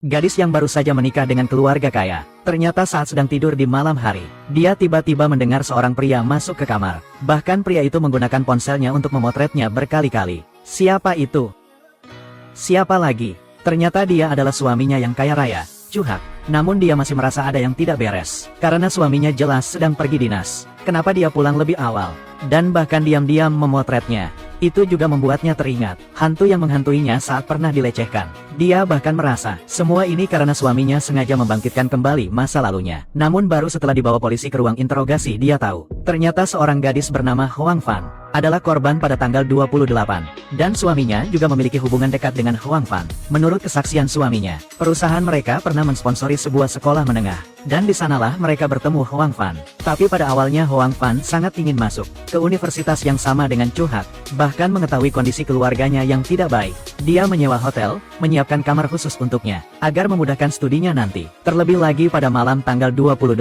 Gadis yang baru saja menikah dengan keluarga kaya. Ternyata saat sedang tidur di malam hari, dia tiba-tiba mendengar seorang pria masuk ke kamar. Bahkan pria itu menggunakan ponselnya untuk memotretnya berkali-kali. Siapa itu? Siapa lagi? Ternyata dia adalah suaminya yang kaya raya, Chuhak. Namun dia masih merasa ada yang tidak beres. Karena suaminya jelas sedang pergi dinas. Kenapa dia pulang lebih awal? Dan bahkan diam-diam memotretnya. Itu juga membuatnya teringat hantu yang menghantuinya saat pernah dilecehkan. Dia bahkan merasa semua ini karena suaminya sengaja membangkitkan kembali masa lalunya. Namun baru setelah dibawa polisi ke ruang interogasi dia tahu, ternyata seorang gadis bernama Huang Fan adalah korban pada tanggal 28. Dan suaminya juga memiliki hubungan dekat dengan Huang Fan. Menurut kesaksian suaminya, perusahaan mereka pernah mensponsori sebuah sekolah menengah. Dan di sanalah mereka bertemu Huang Fan. Tapi pada awalnya Huang Fan sangat ingin masuk ke universitas yang sama dengan Chuhak. Bahkan mengetahui kondisi keluarganya yang tidak baik. Dia menyewa hotel, menyiapkan kamar khusus untuknya, agar memudahkan studinya nanti. Terlebih lagi pada malam tanggal 28.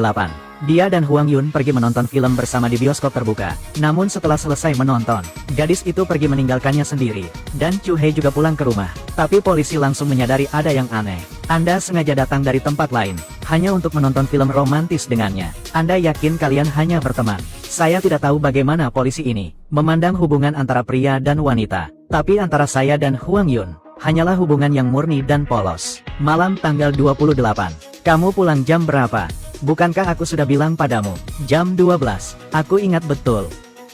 Dia dan Huang Yun pergi menonton film bersama di bioskop terbuka. Namun setelah selesai menonton, gadis itu pergi meninggalkannya sendiri. Dan Chu Hei juga pulang ke rumah. Tapi polisi langsung menyadari ada yang aneh. Anda sengaja datang dari tempat lain, hanya untuk menonton film romantis dengannya. Anda yakin kalian hanya berteman? Saya tidak tahu bagaimana polisi ini memandang hubungan antara pria dan wanita. Tapi antara saya dan Huang Yun, hanyalah hubungan yang murni dan polos. Malam tanggal 28. Kamu pulang jam berapa? Bukankah aku sudah bilang padamu, jam 12, aku ingat betul.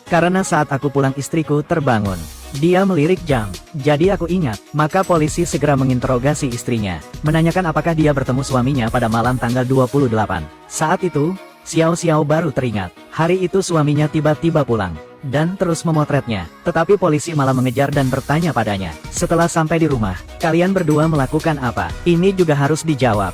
Karena saat aku pulang istriku terbangun. Dia melirik jam, jadi aku ingat. Maka polisi segera menginterogasi istrinya, menanyakan apakah dia bertemu suaminya pada malam tanggal 28. Saat itu, Xiao Xiao baru teringat, hari itu suaminya tiba-tiba pulang, dan terus memotretnya. Tetapi polisi malah mengejar dan bertanya padanya, setelah sampai di rumah, kalian berdua melakukan apa? Ini juga harus dijawab.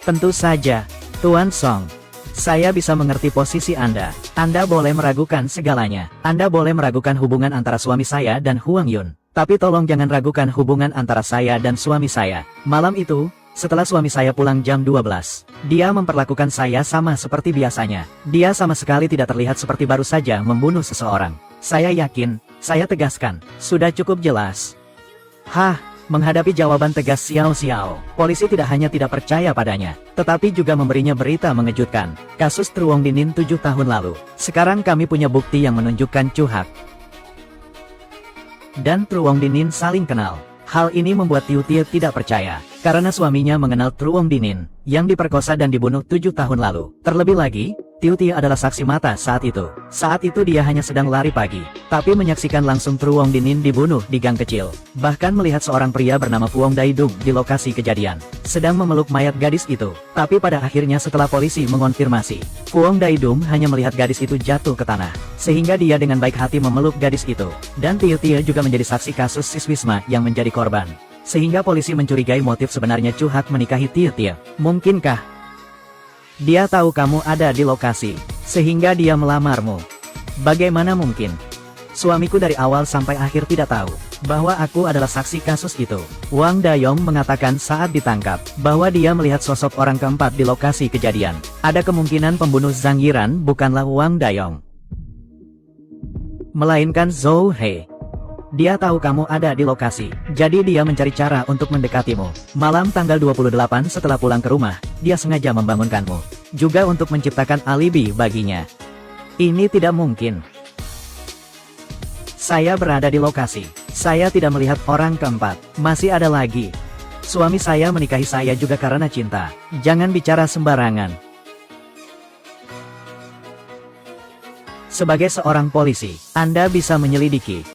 Tentu saja, Tuan Song. Saya bisa mengerti posisi Anda. Anda boleh meragukan segalanya. Anda boleh meragukan hubungan antara suami saya dan Huang Yun. Tapi tolong jangan ragukan hubungan antara saya dan suami saya. Malam itu, setelah suami saya pulang jam 12, dia memperlakukan saya sama seperti biasanya. Dia sama sekali tidak terlihat seperti baru saja membunuh seseorang. Saya yakin, saya tegaskan, sudah cukup jelas. Hah? Menghadapi jawaban tegas Xiao Xiao, polisi tidak hanya tidak percaya padanya, tetapi juga memberinya berita mengejutkan. Kasus Truong Dinin 7 tahun lalu. Sekarang kami punya bukti yang menunjukkan Chuhak dan Truong Dinin saling kenal. Hal ini membuat Tiu Tie tidak percaya, karena suaminya mengenal Truong Dinin, yang diperkosa dan dibunuh 7 tahun lalu. Terlebih lagi, Tiu Tie adalah saksi mata saat itu. Saat itu dia hanya sedang lari pagi, tapi menyaksikan langsung Truong Dinin dibunuh di gang kecil. Bahkan melihat seorang pria bernama Fuong Daidung di lokasi kejadian, sedang memeluk mayat gadis itu. Tapi pada akhirnya setelah polisi mengonfirmasi, Fuong Daidung hanya melihat gadis itu jatuh ke tanah, sehingga dia dengan baik hati memeluk gadis itu. Dan Tiu Tie juga menjadi saksi kasus Siswisma yang menjadi korban. Sehingga polisi mencurigai motif sebenarnya Chuhak menikahi Tiu Tie. Mungkinkah dia tahu kamu ada di lokasi, sehingga dia melamarmu? Bagaimana mungkin? Suamiku dari awal sampai akhir tidak tahu bahwa aku adalah saksi kasus itu. Wang Dayong mengatakan saat ditangkap, bahwa dia melihat sosok orang keempat di lokasi kejadian. Ada kemungkinan pembunuh Zhang Yiran bukanlah Wang Dayong, melainkan Zhou He. Dia tahu kamu ada di lokasi, jadi dia mencari cara untuk mendekatimu. Malam tanggal 28 setelah pulang ke rumah, dia sengaja membangunkanmu, juga untuk menciptakan alibi baginya. Ini tidak mungkin. Saya berada di lokasi, saya tidak melihat orang keempat. Masih ada lagi. Suami saya menikahi saya juga karena cinta. Jangan bicara sembarangan. Sebagai seorang polisi, Anda bisa menyelidiki